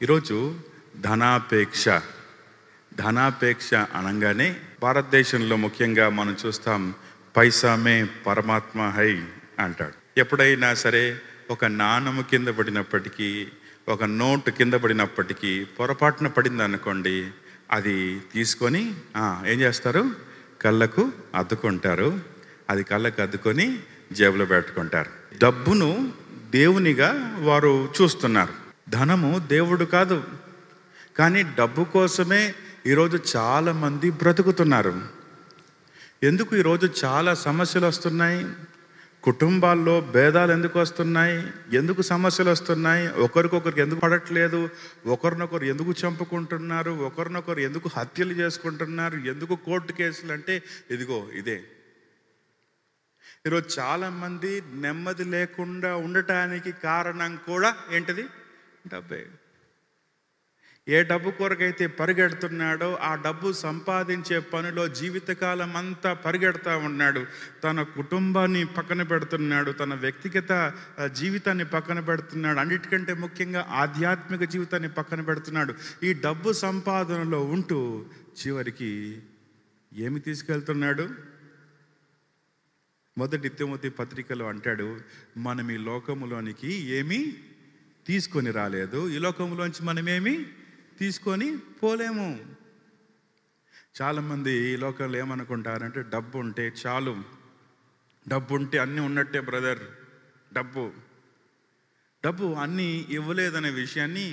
ఈరోజు ధనాపేక్ష ధనాపేక్ష అనగానే భారతదేశంలో ముఖ్యంగా మనం చూస్తాం, పైసామే పరమాత్మ హై అంటాడు. ఎప్పుడైనా సరే ఒక నాణము కింద పడినప్పటికీ, ఒక నోటు కింద పడినప్పటికీ పొరపాటున పడింది అనుకోండి, అది తీసుకొని ఏం చేస్తారు? కళ్ళకు అద్దుకుంటారు. అది కళ్ళకు అద్దుకొని జేబులో పెట్టుకుంటారు. డబ్బును దేవునిగా వారు చూస్తున్నారు. ధనము దేవుడు కాదు. కానీ డబ్బు కోసమే ఈరోజు చాలామంది బ్రతుకుతున్నారు. ఎందుకు ఈరోజు చాలా సమస్యలు వస్తున్నాయి? కుటుంబాల్లో భేదాలు ఎందుకు వస్తున్నాయి? ఎందుకు సమస్యలు వస్తున్నాయి? ఒకరికొకరికి ఎందుకు పడట్లేదు? ఒకరినొకరు ఎందుకు చంపుకుంటున్నారు? ఒకరినొకరు ఎందుకు హత్యలు చేసుకుంటున్నారు? ఎందుకు కోర్టు కేసులు? అంటే ఇదిగో ఇదే. ఈరోజు చాలామంది నెమ్మది లేకుండా ఉండటానికి కారణం కూడా ఏంటిది? డబ్బే. ఏ డబ్బు కొరకైతే పరిగెడుతున్నాడో ఆ డబ్బు సంపాదించే పనిలో జీవితకాలం అంతా పరిగెడతా ఉన్నాడు. తన కుటుంబాన్ని పక్కన పెడుతున్నాడు, తన వ్యక్తిగత జీవితాన్ని పక్కన పెడుతున్నాడు, అన్నిటికంటే ముఖ్యంగా ఆధ్యాత్మిక జీవితాన్ని పక్కన పెడుతున్నాడు. ఈ డబ్బు సంపాదనలో ఉంటూ చివరికి ఏమి తీసుకెళ్తున్నాడు? మొదటి తిమోతి పత్రికలో అంటాడు, మనం ఈ లోకములోనికి ఏమీ తీసుకొని రాలేదు, ఈ లోకంలోంచి మనమేమి తీసుకొని పోలేము. చాలామంది ఈ లోకంలో ఏమనుకుంటారంటే, డబ్బు ఉంటే చాలు, డబ్బు ఉంటే అన్నీ ఉన్నట్టే బ్రదర్. డబ్బు అన్నీ ఇవ్వలేదనే విషయాన్ని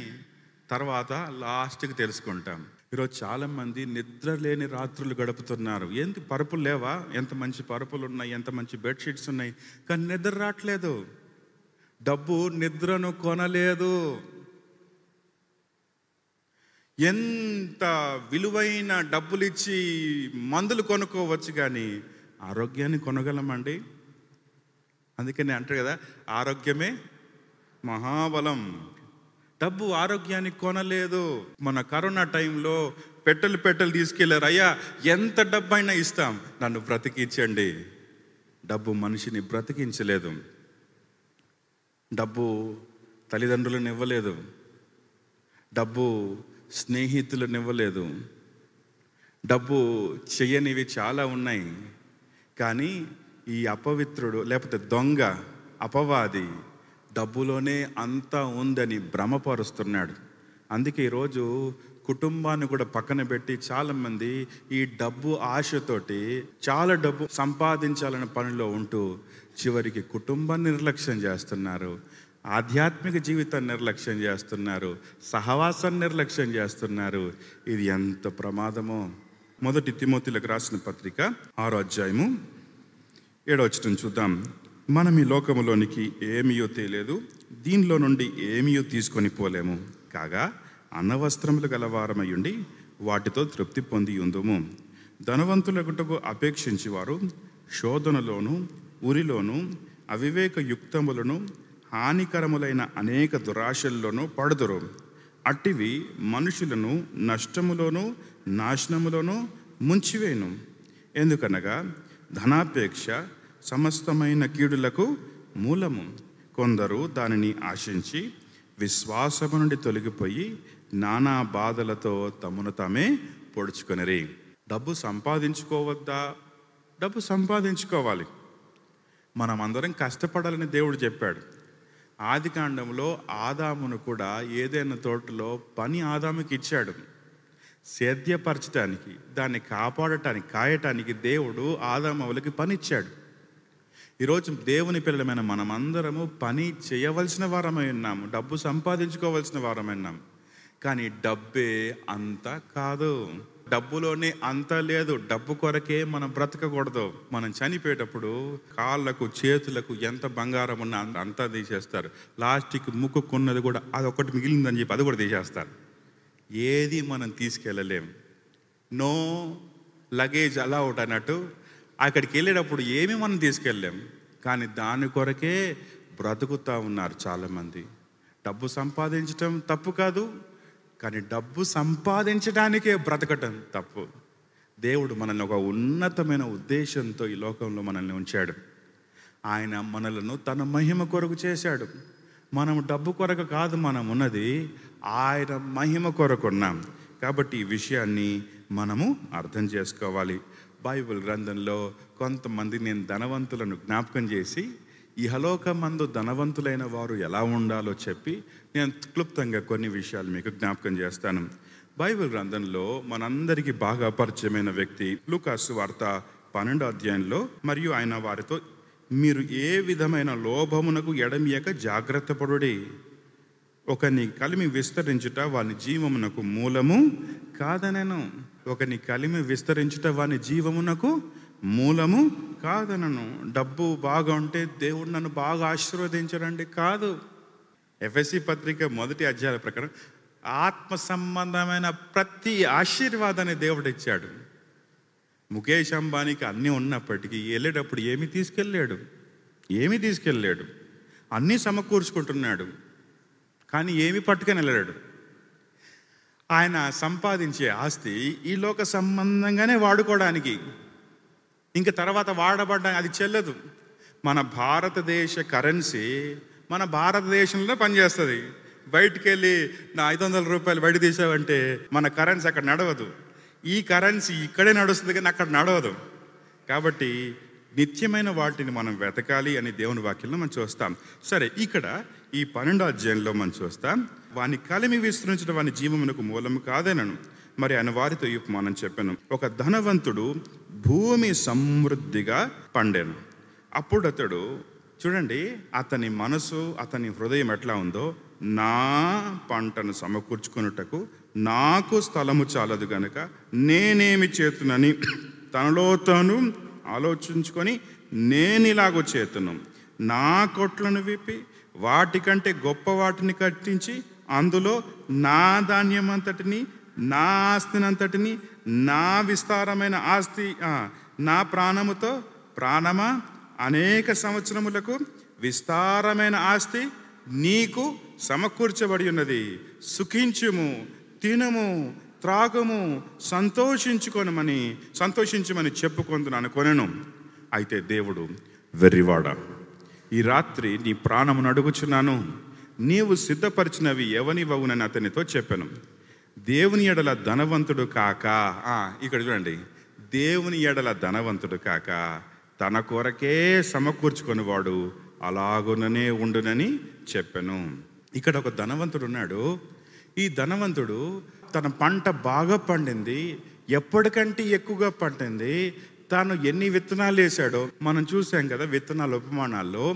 తర్వాత లాస్ట్కి తెలుసుకుంటాం. ఈరోజు చాలామంది నిద్ర లేని రాత్రులు గడుపుతున్నారు. ఏంటి పరుపులు లేవా? ఎంత మంచి పరుపులు ఉన్నాయి, ఎంత మంచి బెడ్షీట్స్ ఉన్నాయి, కానీ నిద్ర రావట్లేదు. డబ్బు నిద్రను కొనలేదు. ఎంత విలువైన డబ్బులు ఇచ్చి మందులు కొనుక్కోవచ్చు, కానీ ఆరోగ్యాన్ని కొనగలమండి? అందుకని అంటారు కదా, ఆరోగ్యమే మహాబలం. డబ్బు ఆరోగ్యాన్ని కొనలేదు. మన కరోనా టైంలో పెట్టెలు తీసుకెళ్లారు. అయ్యా ఎంత డబ్బు అయినా ఇస్తాం, నన్ను బ్రతికించండి. డబ్బు మనిషిని బ్రతికించలేదు. డబ్బు తల్లిదండ్రులను ఇవ్వలేదు. డబ్బు స్నేహితులను ఇవ్వలేదు. డబ్బు చెయ్యనివి చాలా ఉన్నాయి. కానీ ఈ అపవిత్రుడు, లేకపోతే దొంగ, అపవాది డబ్బులోనే అంతా ఉందని భ్రమపరుస్తున్నాడు. అందుకే ఈరోజు కుటుంబాన్ని కూడా పక్కన పెట్టి చాలామంది ఈ డబ్బు ఆశతోటి చాలా డబ్బు సంపాదించాలనే పనిలో ఉంటూ చివరికి కుటుంబాన్ని నిర్లక్ష్యం చేస్తున్నారు, ఆధ్యాత్మిక జీవితాన్ని నిర్లక్ష్యం చేస్తున్నారు, సహవాసాన్ని నిర్లక్ష్యం చేస్తున్నారు. ఇది ఎంత ప్రమాదమో. మొదటి తిమోతిలకు రాసిన పత్రిక 6వ అధ్యాయము 7వ వచనం చూద్దాం. మనం ఈ లోకములోనికి ఏమీయో తేలేదు, దీనిలో నుండి ఏమీయో తీసుకొని పోలేము. కాగా అన్నవస్త్రములు గలవారమయ్యుండి వాటితో తృప్తి పొంది ఉందుము. ధనవంతులగుటకు అపేక్షించి వారు శోధనలోను ఉరిలోను అవివేక యుక్తములను హానికరములైన అనేక దురాశల్లోనూ పడుదురు. అట్టివి మనుషులను నష్టములోను నాశనములోను ముంచివేను. ఎందుకనగా ధనాపేక్ష సమస్తమైన కీడులకు మూలము. కొందరు దానిని ఆశించి విశ్వాసము నుండి తొలగిపోయి నానా బాధలతో తమను తామే పొడుచుకొనిరి. డబ్బు సంపాదించుకోవద్దా? డబ్బు సంపాదించుకోవాలి. మనం అందరం కష్టపడాలని దేవుడు చెప్పాడు. ఆదికాండంలో ఆదామును కూడా ఏదైనా తోటలో పని ఆదాముకి ఇచ్చాడు. సేద్యపరచడానికి, దాన్ని కాపాడటానికి, కాయటానికి దేవుడు ఆదాములకి పని ఇచ్చాడు. ఈరోజు దేవుని పిల్లలమైన మనమందరము పని చేయవలసిన వారమై ఉన్నాము, డబ్బు సంపాదించుకోవలసిన వారమై ఉన్నాము. కానీ డబ్బే అంత కాదు. డబ్బులోనే అంత లేదు. డబ్బు కొరకే మనం బ్రతకకూడదు. మనం చనిపోయేటప్పుడు కాళ్ళకు చేతులకు ఎంత బంగారం ఉన్నా అంతా తీసేస్తారు. లాస్ట్కి ముక్కుకున్నది కూడా అదొకటి మిగిలిందని చెప్పి అది కూడా తీసేస్తారు. ఏది మనం తీసుకెళ్ళలేం. నో లగేజ్ అలౌడ్ అన్నట్టు అక్కడికి వెళ్ళేటప్పుడు ఏమీ మనం తీసుకెళ్ళలేం. కానీ దాని కొరకే బ్రతుకుతూ ఉన్నారు చాలామంది. డబ్బు సంపాదించటం తప్పు కాదు, కానీ డబ్బు సంపాదించడానికే బ్రతకటం తప్పు. దేవుడు మనల్ని ఒక ఉన్నతమైన ఉద్దేశంతో ఈ లోకంలో మనల్ని ఉంచాడు. ఆయన మనలను తన మహిమ కొరకు చేశాడు. మనం డబ్బు కొరకు కాదు మనం ఉన్నది, ఆయన మహిమ కొరకున్నాం. కాబట్టి ఈ విషయాన్ని మనము అర్థం చేసుకోవాలి. బైబిల్ గ్రంథంలో కొంతమంది నేను ధనవంతులను జ్ఞాపకం చేసి ఇహలోకమందు ధనవంతులైన వారు ఎలా ఉండాలో చెప్పి నేను క్లుప్తంగా కొన్ని విషయాలు మీకు జ్ఞాపకం చేస్తాను. బైబిల్ గ్రంథంలో మనందరికీ బాగా పరిచయమైన వ్యక్తి లూకాసు వార్త 12వ అధ్యాయంలో, మరియు ఆయన వారితో, మీరు ఏ విధమైన లోభమునకు ఎడమియక జాగ్రత్త పడుడి. ఒకని కలిమి విస్తరించుట వాని జీవమునకు మూలము కాదనను. ఒకని కలిమి విస్తరించుట వాని జీవమునకు మూలము కాదనను. డబ్బు బాగా ఉంటే దేవుడు నన్ను బాగా ఆశీర్వదించడండి కాదు. ఎఫెసీ పత్రిక 1వ అధ్యాయ ప్రకారం ఆత్మ సంబంధమైన ప్రతి ఆశీర్వాదాన్ని దేవుడు ఇచ్చాడు. ముఖేష్ అంబానీకి అన్నీ ఉన్నప్పటికీ వెళ్ళేటప్పుడు ఏమీ తీసుకెళ్ళాడు. అన్నీ సమకూర్చుకుంటున్నాడు, కానీ ఏమి పట్టుకొని వెళ్ళాడు. ఆయన సంపాదించే ఆస్తి ఈ లోక సంబంధంగానే వాడుకోవడానికి, ఇంకా తర్వాత వాడబడ్డా అది చెల్లదు. మన భారతదేశ కరెన్సీ మన భారతదేశంలో పనిచేస్తుంది. బయటికి వెళ్ళి నా 500 రూపాయలు బయట తీసావంటే మన కరెన్సీ అక్కడ నడవదు. ఈ కరెన్సీ ఇక్కడే నడుస్తుంది కానీ అక్కడ నడవదు. కాబట్టి నిత్యమైన వాటిని మనం వెతకాలి అని దేవుని వాక్యంలో మనం చూస్తాం. సరే, ఇక్కడ ఈ 12వ అధ్యాయంలో మనం చూస్తాం, వాని కలిమి విస్తరించడం వాని జీవమునకు మూలము కాదనను. మరి ఆయన వారితో మనం చెప్పాను, ఒక ధనవంతుడు భూమి సమృద్ధిగా పండెను. అప్పుడు అతడు, చూడండి, అతని మనసు, అతని హృదయం ఎట్లా ఉందో, నా పంటను సమకూర్చుకున్నటకు నాకు స్థలము చాలదు గనుక నేనేమి చేతునని తనలో తాను ఆలోచించుకొని నేనిలాగో చేతును, నా కొట్లను విప్పి వాటికంటే గొప్ప వాటిని కట్టించి అందులో నా ధాన్యం అంతటిని, నా ఆస్తినంతటిని, నా విస్తారమైన ఆస్తి, నా ప్రాణముతో, ప్రాణమా, అనేక సంవత్సరములకు విస్తారమైన ఆస్తి నీకు సమకూర్చబడి ఉన్నది. సుఖించుము, తినుము, త్రాగుము, సంతోషించమని చెప్పుకొందును కొనెను. అయితే దేవుడు, వెర్రివాడా, ఈ రాత్రి నీ ప్రాణమును అడుగుచున్నాను, నీవు సిద్ధపరిచినవి ఎవనివవునని అతనితో చెప్పాను. దేవుని ఎడల ధనవంతుడు కాక, ఇక్కడ చూడండి, దేవుని ఎడల ధనవంతుడు కాక తన కొరకే సమకూర్చుకొనివాడు అలాగుననే ఉండునని చెప్పాను. ఇక్కడ ఒక ధనవంతుడు ఉన్నాడు. ఈ ధనవంతుడు తన పంట బాగా పండింది, ఎప్పటికంటే ఎక్కువగా పండింది. తాను ఎన్ని విత్తనాలు వేశాడో మనం చూసాం కదా. విత్తనాల ఉపమానాల్లో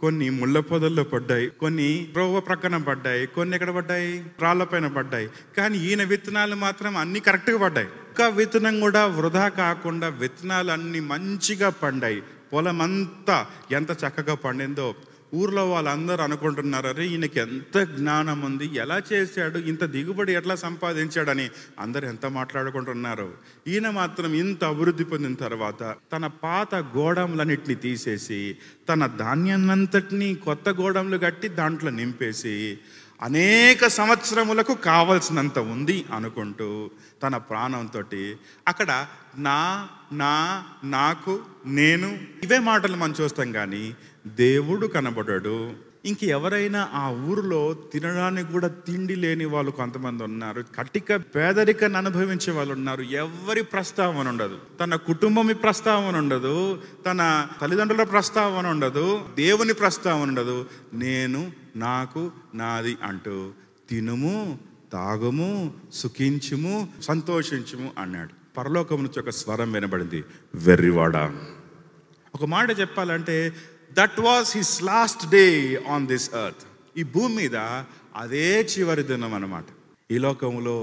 కొన్ని ముళ్ళ పొదల్లో పడ్డాయి, కొన్ని త్రోవ ప్రక్కన పడ్డాయి, కొన్ని ఎక్కడ పడ్డాయి, రాళ్ళపైన పడ్డాయి. కానీ ఈయన విత్తనాలు మాత్రం అన్ని కరెక్ట్గా పడ్డాయి. ఒక్క విత్తనం కూడా వృధా కాకుండా విత్తనాలు అన్ని మంచిగా పండాయి. పొలం అంతా ఎంత చక్కగా పండిందో ఊర్లో వాళ్ళందరూ అనుకుంటున్నారు, అరే ఈయనకి ఎంత జ్ఞానం ఉంది, ఎలా చేశాడు, ఇంత దిగుబడి ఎట్లా సంపాదించాడని అందరు ఎంత మాట్లాడుకుంటున్నారు. ఈయన మాత్రం ఇంత అభివృద్ధి పొందిన తర్వాత తన పాత గోడములన్నిటిని తీసేసి తన ధాన్యాన్నంతటినీ కొత్త గోడములు కట్టి దాంట్లో నింపేసి అనేక సంవత్సరములకు కావలసినంత ఉంది అనుకుంటూ తన ప్రాణంతో అక్కడ నాకు, నేను, ఇవే మాటలు మనం చూస్తాం. కానీ దేవుడు కనబడాడు. ఇంక ఎవరైనా ఆ ఊరిలో తినడానికి కూడా తిండి లేని వాళ్ళు కొంతమంది ఉన్నారు, కటిక పేదరికాన్ని అనుభవించే వాళ్ళు ఉన్నారు. ఎవరి ప్రస్తావన ఉండదు, తన కుటుంబం ప్రస్తావన ఉండదు, తన తల్లిదండ్రుల ప్రస్తావన ఉండదు, దేవుని ప్రస్తావన ఉండదు. నేను, నాకు, నాది అంటూ తినుము, తాగుము, సుఖించుము, సంతోషించుము అన్నాడు. పరలోకం నుంచి ఒక స్వరం వినబడింది, వెర్రివాడా. ఒక మాట చెప్పాలంటే that was his last day on this earth. ఈ భూమి మీద అదే చివరి దినం అన్నమాట. ఈ లోకంలో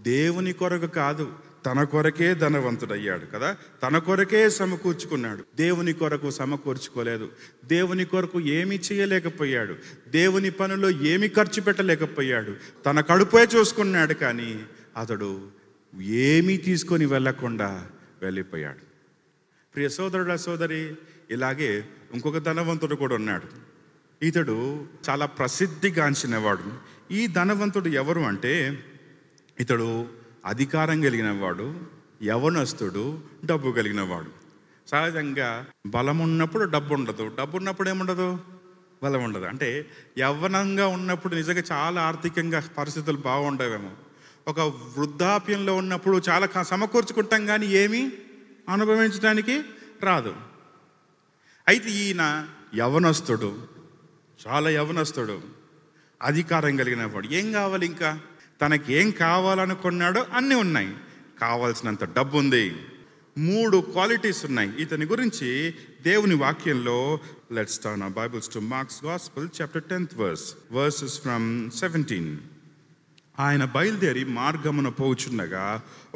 దేవుని కొరకు కాదు, తన కొరకే ధనవంతుడయ్యాడు కదా, తన కొరకే సమకూర్చుకున్నాడు. దేవుని కొరకు సమకూర్చుకోలేదు, దేవుని కొరకు ఏమీ చేయలేకపోయాడు, దేవుని పనిలో ఏమీ ఖర్చు పెట్టలేకపోయాడు, తన కడుపే చూసుకున్నాడు. కానీ అతడు ఏమీ తీసుకొని వెళ్ళకుండా వెళ్ళిపోయాడు. ప్రియ సోదరుడా, సోదరి, ఇలాగే ఇంకొక ధనవంతుడు కూడా ఉన్నాడు. ఇతడు చాలా ప్రసిద్ధిగాంచినవాడు. ఈ ధనవంతుడు ఎవరు అంటే, ఇతడు అధికారం కలిగిన వాడు, యవనస్తుడు, డబ్బు కలిగిన వాడు. సహజంగా బలం ఉన్నప్పుడు డబ్బు ఉండదు, డబ్బు ఉన్నప్పుడు ఏముండదు, బలం ఉండదు. అంటే యవ్వనంగా ఉన్నప్పుడు నిజంగా చాలా ఆర్థికంగా పరిస్థితులు బాగుండవేమో, ఒక వృద్ధాప్యంలో ఉన్నప్పుడు చాలా సమకూర్చుకుంటాం కానీ ఏమీ అనుభవించడానికి రాదు. అయితే ఈయన యవ్వనస్తుడు, చాలా యవ్వనస్తుడు, అధికారం కలిగిన వాడు. ఏం కావాలి ఇంకా? తనకి ఏం కావాలనుకున్నాడో అన్నీ ఉన్నాయి. కావాల్సినంత డబ్బు ఉంది, 3 క్వాలిటీస్ ఉన్నాయి ఇతని గురించి దేవుని వాక్యంలో. Let's turn our Bibles to Mark's gospel chapter 10th verses from 17. ఆయన బయలుదేరి మార్గమున పోచుండగా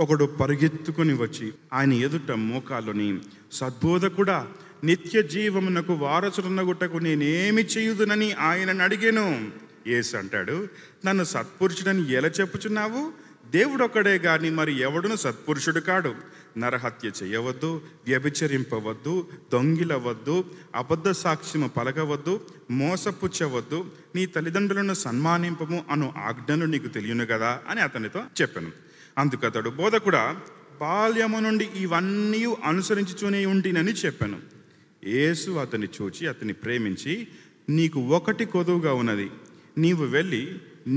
ఒకడు పరిగెత్తుకుని వచ్చి ఆయన ఎదుట మోకాలుని, సద్బోధకుడా, నిత్య జీవమునకు వారసుడునగుటకు నేనేమి చేయుదునని ఆయనను అడిగాను. యేసు అంటాడు, నన్ను సత్పురుషుడని ఎలా చెప్పుచున్నావు? దేవుడు ఒక్కడే గాని మరి ఎవడును సత్పురుషుడు కాడు. నరహత్య చేయవద్దు, వ్యభిచరింపవద్దు, దొంగిలవద్దు, అబద్ధ సాక్ష్యము పలకవద్దు, మోసపుచ్చవద్దు, నీ తల్లిదండ్రులను సన్మానింపము అను ఆజ్ఞలు నీకు తెలియను కదా అని అతనితో చెప్పాను. అందుకతడు, బోధకుడా, బాల్యము నుండి ఇవన్నీ అనుసరించుతూనే ఉంటినని చెప్పాను. యేసు అతన్ని చూచి అతన్ని ప్రేమించి, నీకు ఒకటి కొదువుగా ఉన్నది, నీవు వెళ్ళి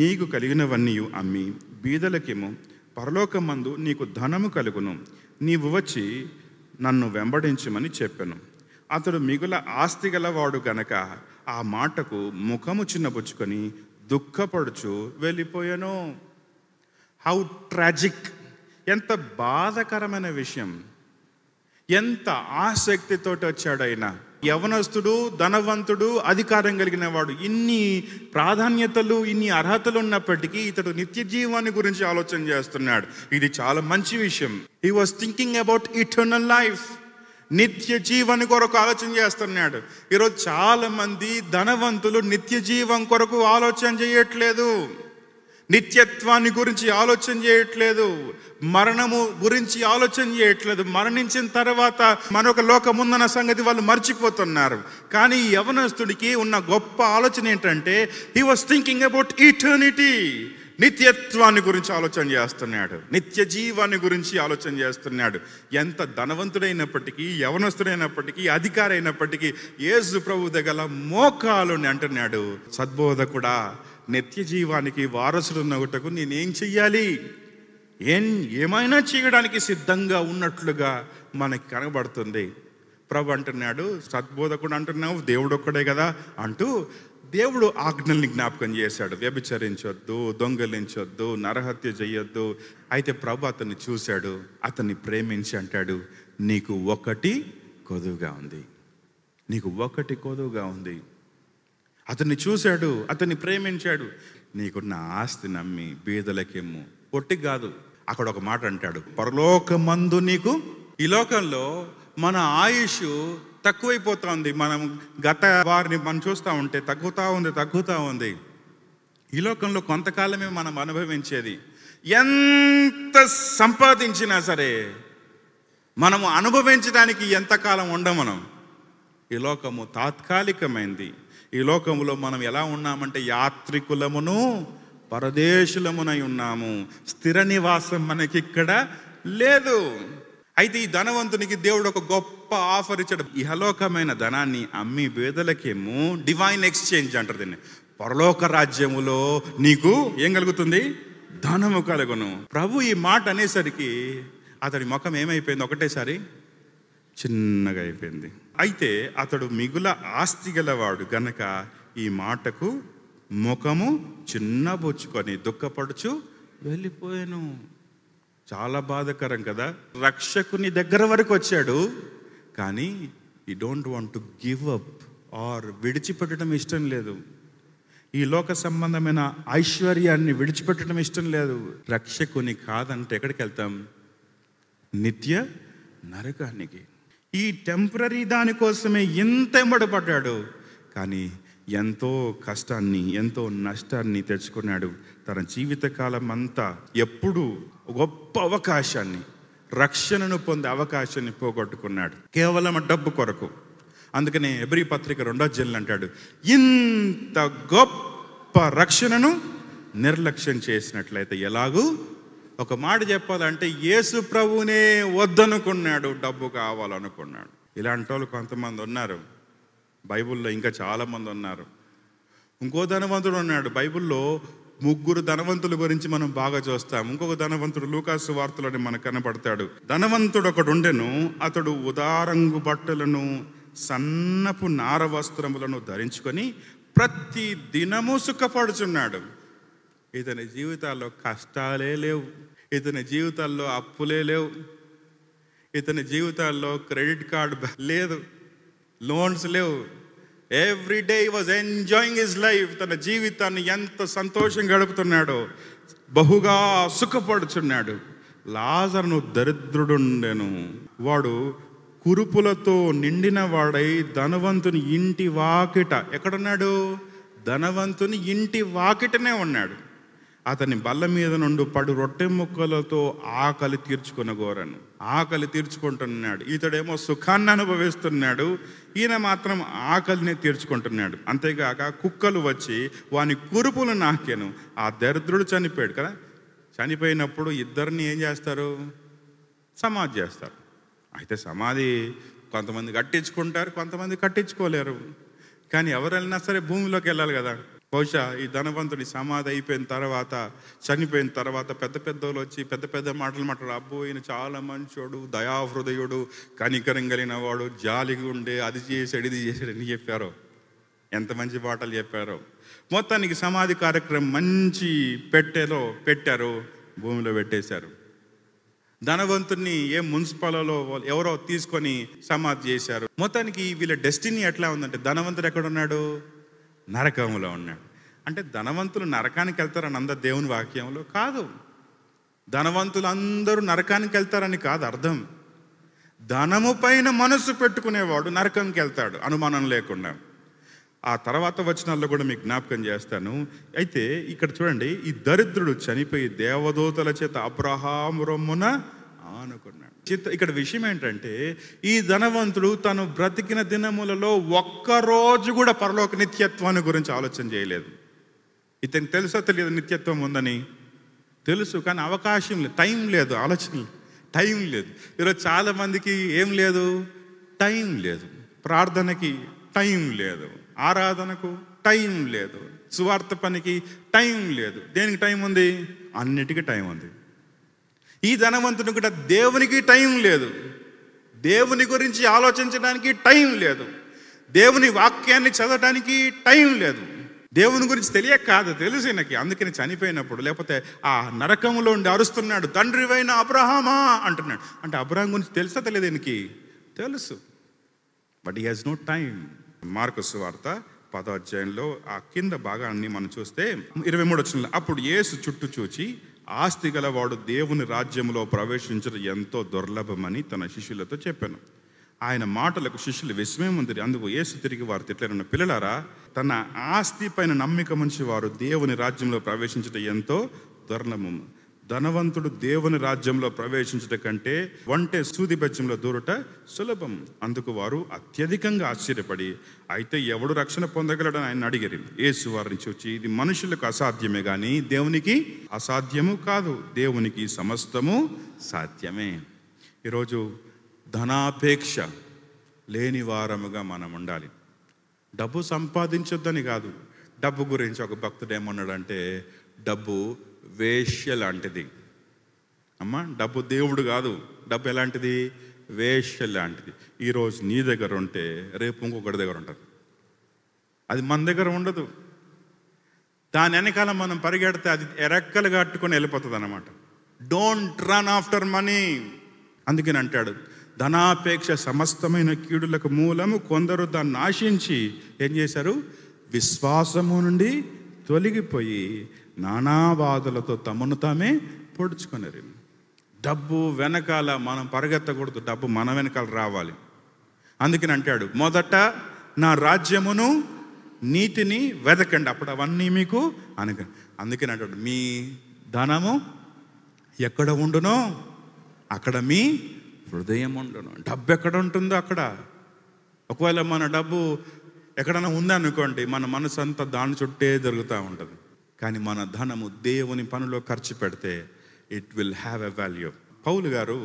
నీకు కలిగినవన్నీ అమ్మి బీదలకేమో, పరలోకమందు నీకు ధనము కలుగును, నీవు వచ్చి నన్ను వెంబడించమని చెప్పాను. అతడు మిగుల ఆస్తి గలవాడు గనక ఆ మాటకు ముఖము చిన్నబుచ్చుకొని దుఃఖపడుచు వెళ్ళిపోయాను. How tragic! ఎంత బాధకరమైన విషయం. ఎంత ఆసక్తితోటి వచ్చాడు ఆయన. యవనస్తుడు, ధనవంతుడు, అధికారం కలిగిన వాడు, ఇన్ని ప్రాధాన్యతలు, ఇన్ని అర్హతలు ఉన్నప్పటికీ ఇతడు నిత్య జీవాన్ని గురించి ఆలోచన చేస్తున్నాడు. ఇది చాలా మంచి విషయం. He was thinking about eternal life. నిత్య జీవాన్ని కొరకు ఆలోచన చేస్తున్నాడు. ఈరోజు చాలా మంది ధనవంతులు నిత్య జీవం కొరకు ఆలోచన చేయట్లేదు, నిత్యత్వాన్ని గురించి ఆలోచన చేయట్లేదు, మరణము గురించి ఆలోచన చేయట్లేదు. మరణించిన తర్వాత మరొక లోకం ఉందన్న సంగతి వాళ్ళు మర్చిపోతున్నారు. కానీ ఈ యవనస్తుడికి ఉన్న గొప్ప ఆలోచన ఏంటంటే, he was thinking about eternity. నిత్యత్వాన్ని గురించి ఆలోచన చేస్తున్నాడు, నిత్య జీవాన్ని గురించి ఆలోచన చేస్తున్నాడు. ఎంత ధనవంతుడైనప్పటికీ, యవనస్తుడైనప్పటికీ, అధికారి అయినప్పటికీ యేసు ప్రభు దగ్గర మోకాలుని అంటున్నాడు, సద్బోధకుడా, నిత్య జీవానికి వారసుడున్నగుటకు నేనేం చెయ్యాలి? ఏమైనా చేయడానికి సిద్ధంగా ఉన్నట్లుగా మనకి కనబడుతుంది. ప్రభు అంటున్నాడు, సద్బోధకుడు అంటున్నావు, దేవుడు ఒక్కడే కదా అంటూ దేవుడు ఆజ్ఞల్ని జ్ఞాపకం చేశాడు. వ్యభిచరించొద్దు, దొంగలించొద్దు, నరహత్య చెయ్యొద్దు. అయితే ప్రభు అతన్ని చూశాడు, అతన్ని ప్రేమించి అంటాడు, నీకు ఒకటి కొదువుగా ఉంది, నీకు ఒకటి కొదువుగా ఉంది. అతన్ని చూశాడు, అతన్ని ప్రేమించాడు. నీకున్న ఆస్తి నమ్మి బీదలకేమో, పొట్టి కాదు. అక్కడ ఒక మాట అంటాడు, పరలోకమందు నీకు. ఈ లోకంలో మన ఆయుష్ తక్కువైపోతుంది. మనం గత వారిని మనం చూస్తూ ఉంటే తగ్గుతూ ఉంది. ఈ లోకంలో కొంతకాలమే మనం అనుభవించేది. ఎంత సంపాదించినా సరే మనము అనుభవించడానికి ఎంతకాలం ఉండం మనం. ఈ లోకము తాత్కాలికమైంది. ఈ లోకంలో మనం ఎలా ఉన్నామంటే యాత్రికులమును పరదేశులమునై ఉన్నాము. స్థిర నివాసం మనకి ఇక్కడ లేదు. అయితే ఈ ధనవంతునికి దేవుడు ఒక గొప్ప ఆఫర్ ఇచ్చాడు. ఇహలోకమైన ధనాన్ని అమ్మి బేదలకేమో, డివైన్ ఎక్స్చేంజ్ అంటారు దీన్ని, పరలోక రాజ్యములో నీకు ఏం కలుగుతుంది? ధనము కలుగును. ప్రభు ఈ మాట అనేసరికి అతడి ముఖం ఏమైపోయింది? ఒకటేసారి చిన్నగా అయిపోయింది. అయితే అతడు మిగుల ఆస్తి గలవాడు గనక ఈ మాటకు ముఖము చిన్నబుచ్చుకొని దుఃఖపడుచు వెళ్ళిపోయాను. చాలా బాధాకరం కదా. రక్షకుని దగ్గర వరకు వచ్చాడు, కానీ ఈ don't want to give up or విడిచిపెట్టడం ఇష్టం లేదు. ఈ లోక సంబంధమైన ఐశ్వర్యాన్ని విడిచిపెట్టడం ఇష్టం లేదు. రక్షకుని కాదంటే ఎక్కడికి వెళ్తాం? నిత్య నరకానికి. ఈ టెంపరీ దానికోసమే ఇంత ఎంబడపడ్డాడు, కానీ ఎంతో కష్టాన్ని, ఎంతో నష్టాన్ని తెచ్చుకున్నాడు. తన జీవితకాలం అంతా ఎప్పుడు గొప్ప అవకాశాన్ని, రక్షణను పొందే అవకాశాన్ని పోగొట్టుకున్నాడు కేవలం డబ్బు కొరకు. అందుకనే హెబ్రీ పత్రిక 2వ అధ్యాయం అంటాడు, ఇంత గొప్ప రక్షణను నిర్లక్ష్యం చేసినట్లయితే ఎలాగూ. ఒక మాట చెప్పాలంటే యేసు ప్రభువునే వద్దనుకున్నాడు, డబ్బు కావాలనుకున్నాడు. ఇలాంటి వాళ్ళు కొంతమంది ఉన్నారు. బైబిల్లో ఇంకా చాలామంది ఉన్నారు. ఇంకో ధనవంతుడు ఉన్నాడు. బైబిల్లో 3 ధనవంతుల గురించి మనం బాగా చూస్తాం. ఇంకొక ధనవంతుడు లూకాసు వార్తలోనే మనకు కనపడతాడు. ధనవంతుడు ఒకడు ఉండెను, అతడు ఉదారంగు బట్టలను సన్నపు నార వస్త్రములను ధరించుకొని ప్రతి దినము సుఖపడుచున్నాడు. ఇతని జీవితాల్లో కష్టాలే లేవు, ఇతని జీవితాల్లో అప్పులే లేవు, ఇతని జీవితాల్లో క్రెడిట్ కార్డు లేదు, లోన్స్ లేవు. Every day was enjoying his life. తన జీవితాన్ని ఎంత సంతోషంగా గడుపుతున్నాడో, బహుగా సుఖపడుచున్నాడు. లాజరును దరిద్రుడుండెను, వాడు కురుపులతో నిండిన వాడై ధనవంతుని ఇంటి వాకిట. ఎక్కడున్నాడు? ధనవంతుని ఇంటి వాకిటనే ఉన్నాడు. అతని బల్ల మీద నుండి పడు రొట్టె ముక్కలతో ఆకలి తీర్చుకొనగోరను. ఆకలి తీర్చుకుంటున్నాడు. ఇతడేమో సుఖాన్ని అనుభవిస్తున్నాడు, ఈయన మాత్రం ఆకలిని తీర్చుకుంటున్నాడు. అంతేగాక కుక్కలు వచ్చి వాని కురుపులు నాకెను. ఆ దరిద్రుడు చనిపోయాడు కదా. చనిపోయినప్పుడు ఇద్దరిని ఏం చేస్తారు? సమాధి చేస్తారు. అయితే సమాధి కొంతమంది కట్టించుకుంటారు, కొంతమంది కట్టించుకోలేరు. కానీ ఎవరు వెళ్ళినా సరే భూమిలోకి వెళ్ళాలి కదా. బహుశా ఈ ధనవంతుడి సమాధి అయిపోయిన తర్వాత, చనిపోయిన తర్వాత పెద్ద పెద్దోళ్ళు వచ్చి పెద్ద పెద్ద మాటలు మాట్లాడు. అబ్బో ఈయన చాలా మంచోడు, దయాహృదయుడు, కనికరం కలిగిన వాడు, జాలిగా ఉండే, అది చేశాడు ఇది చేశాడు అని చెప్పారో, ఎంత మంచి మాటలు చెప్పారో. మొత్తానికి సమాధి కార్యక్రమం మంచి పెట్టారు, భూమిలో పెట్టేశారు. ధనవంతుని మున్సిపాలిటీలో ఎవరో తీసుకొని సమాధి చేశారు. మొత్తానికి వీళ్ళ డెస్టినీ ఎట్లా ఉందంటే, ధనవంతుడు ఎక్కడున్నాడు? నరకంలో ఉన్నాడు. అంటే ధనవంతులు నరకానికి వెళ్తారని అందరు దేవుని వాక్యంలో కాదు. ధనవంతులు అందరూ నరకానికి వెళ్తారని కాదు అర్థం. ధనము పైన మనసు పెట్టుకునేవాడు నరకానికి వెళ్తాడు, అనుమానం లేకుండా. ఆ తర్వాత వచనాల్లో కూడా మీకు జ్ఞాపకం చేస్తాను. అయితే ఇక్కడ చూడండి, ఈ దరిద్రుడు చనిపోయి దేవదూతల చేత అబ్రహాము రొమ్మున ఆనుకున్నాడు. ఇక్కడ విషయం ఏంటంటే, ఈ ధనవంతుడు తను బ్రతికిన దినములలో ఒక్కరోజు కూడా పరలోక నిత్యత్వాన్ని గురించి ఆలోచన చేయలేదు. ఇతనికి తెలుసో తెలియదు నిత్యత్వం ఉందని? తెలుసు, కానీ అవకాశం లేదు, టైం లేదు, ఆలోచన టైం లేదు. ఈరోజు చాలా మందికి ఏం లేదు? టైం లేదు. ప్రార్థనకి టైం లేదు, ఆరాధనకు టైం లేదు, సువార్త పనికి టైం లేదు. దేనికి టైం ఉంది? అన్నిటికీ టైం ఉంది. ఈ ధనవంతుని కూడా దేవునికి టైం లేదు, దేవుని గురించి ఆలోచించడానికి టైం లేదు, దేవుని వాక్యాన్ని చదవడానికి టైం లేదు. దేవుని గురించి తెలియక కాదు, తెలుసు ఈయనకి. అందుకని చనిపోయినప్పుడు, లేకపోతే ఆ నరకంలో ఉండి అరుస్తున్నాడు, తండ్రివైన అబ్రహామా అంటున్నాడు. అంటే అబ్రహాం గురించి తెలుసా తెలియదు ఈయనకి? తెలుసు, but he has no time. Mark సువార్త 10వ అధ్యాయంలో ఆ కింద భాగాన్ని మనం చూస్తే 23వ వచనంలో, అప్పుడు యేసు చుట్టూ చూచి, ఆస్తి గలవాడు దేవుని రాజ్యంలో ప్రవేశించడం ఎంతో దుర్లభమని తన శిష్యులతో చెప్పాను. ఆయన మాటలకు శిష్యులు విస్మయం ఉంది. అందుకు యేసు తిరిగి వారు తిట్లనన్న, పిల్లలారా, తన ఆస్తి పైన నమ్మిక ఉంచి వారు దేవుని రాజ్యంలో ప్రవేశించడం ఎంతో దుర్లభము. ధనవంతుడు దేవుని రాజ్యంలో ప్రవేశించట కంటే వంటే సూది బెజ్జంలో దూరట సులభం. అందుకు వారు అత్యధికంగా ఆశ్చర్యపడి, అయితే ఎవడు రక్షణ పొందగలడని ఆయన అడిగారు. యేసు వారిని చూచి, ఇది మనుషులకు అసాధ్యమే కానీ దేవునికి అసాధ్యము కాదు, దేవునికి సమస్తము సాధ్యమే. ఈరోజు ధనాపేక్ష లేని వారముగా మనం ఉండాలి. డబ్బు సంపాదించొద్దని కాదు. డబ్బు గురించి ఒక భక్తుడు ఏమన్నాడంటే, డబ్బు వేశ్య లాంటిది. అమ్మా, డబ్బు దేవుడు కాదు. డబ్బు ఎలాంటిది? వేశ్య లాంటిది. ఈరోజు నీ దగ్గర ఉంటే రేపు ఇంకొకటి దగ్గర ఉంటుంది, అది మన దగ్గర ఉండదు. దాని వెనకాల మనం పరిగెడితే అది ఎరక్కలు కట్టుకొని వెళ్ళిపోతుంది అన్నమాట. Don't run after money. అందుకని అంటాడు, ధనాపేక్ష సమస్తమైన కీడులకు మూలము. కొందరు దాన్ని ఆశించి ఏం చేశారు? విశ్వాసము నుండి తొలగిపోయి నానా బాధలతో తమను తామే పొడుచుకున్నారు. డబ్బు వెనకాల మనం పరిగెత్తకూడదు, డబ్బు మన వెనకాల రావాలి. అందుకని అంటాడు, మొదట నా రాజ్యమును నీతిని వెదకండి, అప్పుడు అవన్నీ మీకు అనగా. అందుకని అంటాడు, మీ ధనము ఎక్కడ ఉండునో అక్కడ మీ హృదయం ఉండును. డబ్బు ఎక్కడ ఉంటుందో అక్కడ. ఒకవేళ మన డబ్బు ఎక్కడైనా ఉందనుకోండి, మన మనసు అంతా దాని చుట్టే జరుగుతూ ఉంటుంది. కానీ మన ధనము దేవుని పనిలో ఖర్చు పెడితే it will have a value. Paul గారు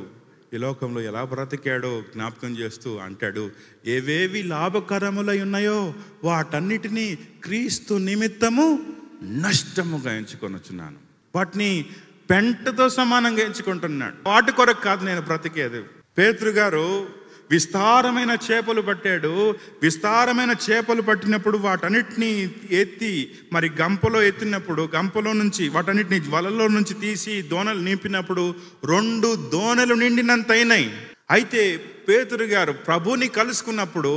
ఈ లోకంలో ఎలా బ్రతికాడో జ్ఞాపకం చేస్తూ అంటాడు, ఏవేవి లాభకరములై ఉన్నాయో వాటన్నిటినీ క్రీస్తు నిమిత్తము నష్టముగా ఎంచుకొనొచ్చున్నాను. వాటిని పెంటతో సమానంగా ఎంచుకుంటున్నాడు. వాటి కొరకు కాదు నేను బ్రతికేది. పేతురు గారు విస్తారమైన చేపలు పట్టాడు. విస్తారమైన చేపలు పట్టినప్పుడు వాటన్నిటినీ ఎత్తి మరి గంపలో ఎత్తినప్పుడు గంపలో నుంచి వాటన్నిటిని వలలో నుంచి తీసి దోణలు నింపినప్పుడు 2 దోణలు నిండినంత అయినాయి. అయితే పేతురు గారు ప్రభుని కలుసుకున్నప్పుడు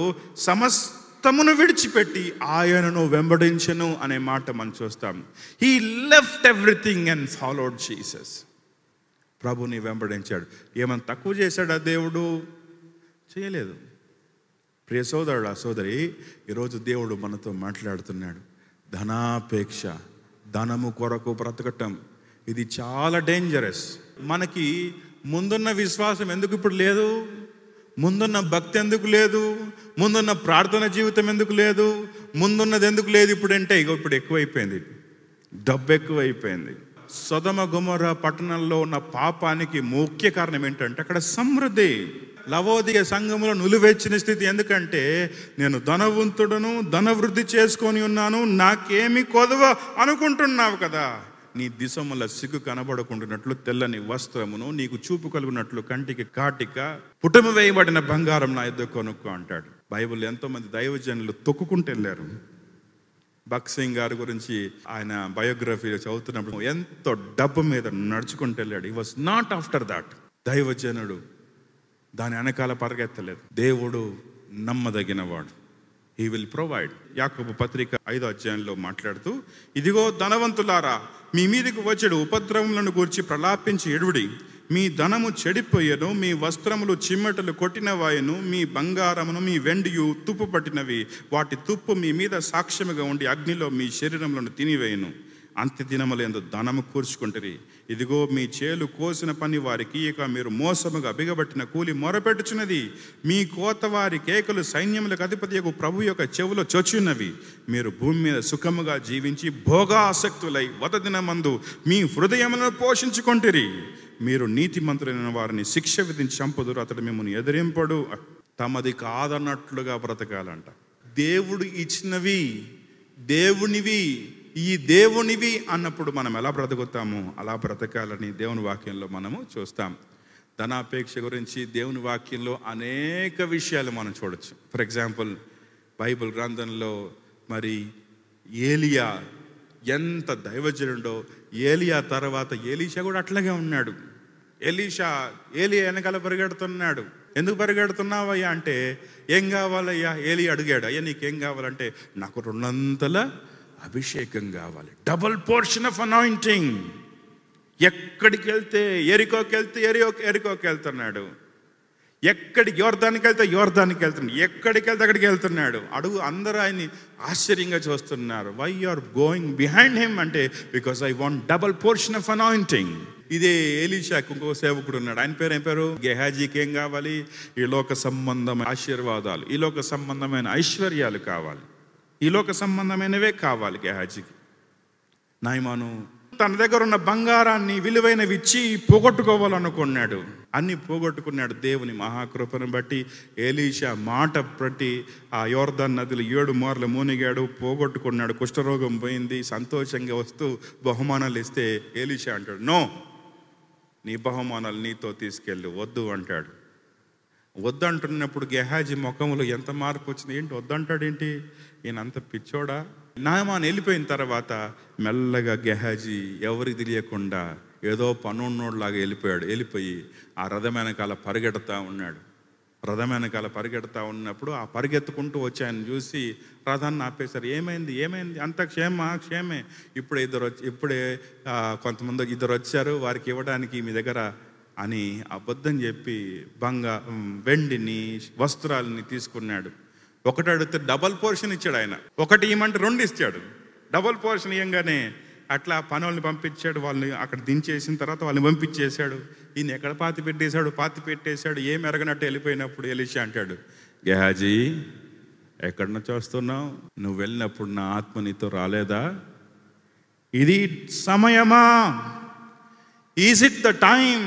సమస్తమును విడిచిపెట్టి ఆయనను వెంబడించెను అనే మాట మనం చూస్తాం. He left everything and followed Jesus. ప్రభుని వెంబడించాడు. ఏమైనా తక్కువ చేశాడా దేవుడు? చేయలేదు. ప్రియ సోదరుడు, ఆ సోదరి, ఈరోజు దేవుడు మనతో మాట్లాడుతున్నాడు. ధనాపేక్ష, ధనము కొరకు బ్రతకటం, ఇది చాలా డేంజరస్. మనకి ముందున్న విశ్వాసం ఎందుకు ఇప్పుడు లేదు? ముందున్న భక్తి ఎందుకు లేదు? ముందున్న ప్రార్థన జీవితం ఎందుకు లేదు? ముందున్నది ఎందుకు లేదు ఇప్పుడు అంటే, ఇప్పుడు ఎక్కువైపోయింది, డబ్బు ఎక్కువైపోయింది. సొదొమ గొమొర్రా పట్టణంలో ఉన్న పాపానికి ముఖ్య కారణం ఏంటంటే అక్కడ సమృద్ధి. లవోదియ సంఘములో నులివెచ్చిన స్థితి. ఎందుకంటే నేను ధనవంతుడను, ధనవృద్ధి చేసుకొని ఉన్నాను, నాకేమి కొదవ అనుకుంటున్నావు కదా. నీ దిశముల సిగ్గు కనబడకుండానట్లు తెల్లని వస్త్రమును, నీకు చూపు కలుగునట్లు కంటికి కాటిక, పుటము వేయబడిన బంగారం నా యొద్ద కొనుక్కో అంటాడు. బైబిల్ ఎంతోమంది దైవజనులు తొక్కుకుంటూ వెళ్ళారు. భగత్ సింగ్ గారి గురించి ఆయన బయోగ్రఫీ చదువుతున్నప్పుడు ఎంతో డబ్బు మీద నడుచుకుంటూ వెళ్ళాడు. He was not after that. దైవజనుడు దాని వెనకాల పరిగెత్తలేదు. దేవుడు నమ్మదగినవాడు. He will provide. యాకోబు పత్రిక 5వ అధ్యాయంలో మాట్లాడుతూ, ఇదిగో ధనవంతులారా, మీ మీదకు వచ్చేడు ఉపద్రవములను గూర్చి ప్రలాపించి ఎడువుడి. మీ ధనము చెడిపోయెను, మీ వస్త్రములు చిమ్మటలు కొట్టినవాయను, మీ బంగారమును మీ వెండియు తుప్పు పట్టినవి, వాటి తుప్పు మీ మీద సాక్ష్యముగా ఉండి అగ్నిలో మీ శరీరములను తినివేయను. అంత్య దినములందు ధనము కూర్చుకుంటరి. ఇదిగో మీ చేలు కోసిన పని వారికి ఇక మీరు మోసముగా బిగబట్టిన కూలి మొరపెట్టుచున్నది. మీ కోత వారి కేకలు సైన్యములకు అధిపతియగు ప్రభు యొక్క చెవులో చొచ్చున్నవి. మీరు భూమి మీద సుఖముగా జీవించి భోగాసక్తులై వదదినమందు మీ హృదయములను పోషించుకొంటిరి. మీరు నీతిమంతులైన వారిని శిక్ష విధించి చంపుదురు, అతడు మిమ్మల్ని ఎదిరింపడు. తమది కాదన్నట్లుగా బ్రతకాలంట. దేవుడు ఇచ్చినవి దేవునివి, ఈ దేవునివి అన్నప్పుడు మనం ఎలా బ్రతుకుతామో అలా బ్రతకాలని దేవుని వాక్యంలో మనము చూస్తాం. ధనాపేక్ష గురించి దేవుని వాక్యంలో అనేక విషయాలు మనం చూడొచ్చు. ఫర్ ఎగ్జాంపుల్, బైబిల్ గ్రంథంలో మరి ఏలియా ఎంత దైవజనుడో, ఏలియా తర్వాత ఎలీషా కూడా అట్లాగే ఉన్నాడు. ఏలియా వెనకాల పరిగెడుతున్నాడు. ఎందుకు పరిగెడుతున్నావయ్యా అంటే, ఏం కావాలయ్యా? ఏలియా అడిగాడు, అయ్యా నీకేం కావాలంటే, నాకు 200 అభిషేకం కావాలి, డబుల్ పోర్షన్ ఆఫ్ అనాయింటింగ్. ఎక్కడికి వెళ్తే ఎరికోకి వెళ్తున్నాడు, ఎక్కడికి యోర్దానికి వెళ్తే యోర్దానికి వెళ్తున్నాడు, ఎక్కడికి వెళ్తే అక్కడికి వెళ్తున్నాడు. అడుగు అందరూ ఆయన్ని ఆశ్చర్యంగా చూస్తున్నారు. Why you are going behind him అంటే, because I want double portion of anointing. ఇదే ఎలీషాకు ఇంకో సేవకుడు ఉన్నాడు. ఆయన ఏం పేరు? గెహాజీకి ఏం కావాలి? ఈ లోక సంబంధమైన ఆశీర్వాదాలు, ఈ లోక సంబంధమైన ఐశ్వర్యాలు కావాలి, ఈ లోక సంబంధమైనవే కావాలి గెహాజీకి. నాయమాను తన దగ్గర ఉన్న బంగారాన్ని విలువైనవి ఇచ్చి పోగొట్టుకోవాలనుకున్నాడు. అన్ని పోగొట్టుకున్నాడు. దేవుని మహాకృపను బట్టి ఎలీషా మాట బట్టి ఆ యోర్దాన్ నదిలో 7 మార్లు మునిగాడు, పోగొట్టుకున్నాడు. కుష్ఠరోగం పోయింది. సంతోషంగా వస్తూ బహుమానాలు ఇస్తే ఎలీషా అంటాడు, నో, నీ బహుమానాలు నీతో తీసుకెళ్ళు, వద్దు అంటాడు. వద్దు అంటున్నప్పుడు గెహాజీ ముఖంలో ఎంత మార్పు వచ్చింది. ఏంటి వద్దంటాడేంటి, ఈయన అంత పిచ్చోడా? నాయమాన్ వెళ్ళిపోయిన తర్వాత మెల్లగా గెహాజీ ఎవరికి తెలియకుండా ఏదో పనున్నోడ్లాగా వెళ్ళిపోయి ఆ రథం వెనకాల పరిగెడతా ఉన్నాడు. రథం వెనకాల పరిగెడతా ఉన్నప్పుడు ఆ పరిగెత్తుకుంటూ వచ్చి ఆయన చూసి రథాన్ని ఆపేశారు. ఏమైంది అంత క్షేమే. ఇప్పుడే కొంతమంది ఇద్దరు వచ్చారు, వారికి ఇవ్వడానికి మీ దగ్గర అని అబద్ధం చెప్పి వెండిని వస్త్రాలని తీసుకున్నాడు. ఒకటి అడిగితే డబల్ పోర్షన్ ఇచ్చాడు ఆయన. ఒకటి ఇవ్వమంటే 2 ఇచ్చాడు. డబల్ పోర్షన్ ఇవ్వగానే అట్లా పనుల్ని పంపించాడు. వాళ్ళని అక్కడ దించేసిన తర్వాత వాళ్ళని పంపించేశాడు. ఈయన ఎక్కడ పాతి పెట్టేశాడు. ఏం ఎరగనట్టు వెళ్ళిపోయినప్పుడు ఎలీషా అంటాడు, గెహాజీ ఎక్కడన్నా చూస్తున్నావు? నువ్వు వెళ్ళినప్పుడు నా ఆత్మ నీతో రాలేదా? ఇది సమయమా? Is it the time?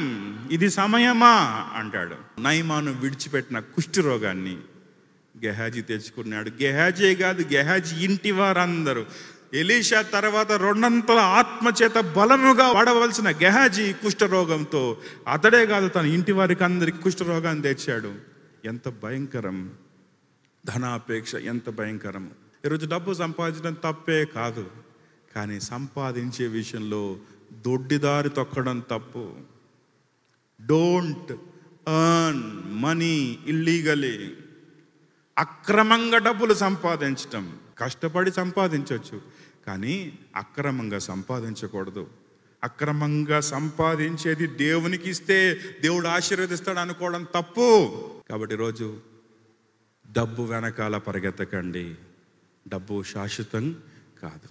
ఇది సమయమా అంటాడు. నయమాను విడిచిపెట్టిన కుష్ఠరోగాన్ని గెహాజీ తెచ్చుకున్నాడు. గెహాజీ కాదు, గెహాజీ ఇంటి వారందరూ. ఎలీషా తర్వాత రెండంతల ఆత్మచేత బలముగా వాడవలసిన గెహాజీ కుష్ఠరోగంతో అతడే కాదు తన ఇంటి వారికి అందరికి కుష్ఠరోగాన్ని తెచ్చాడు. ఎంత భయంకరం! ధనాపేక్ష ఎంత భయంకరం! ఈరోజు డబ్బు సంపాదించడం తప్పే కాదు, కానీ సంపాదించే విషయంలో దొడ్డిదారి తొక్కడం తప్పు. Don't earn money illegally. అక్రమంగా డబ్బులు సంపాదించటం, కష్టపడి సంపాదించవచ్చు, కానీ అక్రమంగా సంపాదించకూడదు. అక్రమంగా సంపాదించేది దేవునికి ఇస్తే దేవుడు ఆశీర్వదిస్తాడు అనుకోవడం తప్పు. కాబట్టి ఈరోజు డబ్బు వెనకాల పరిగెత్తకండి. డబ్బు శాశ్వతం కాదు.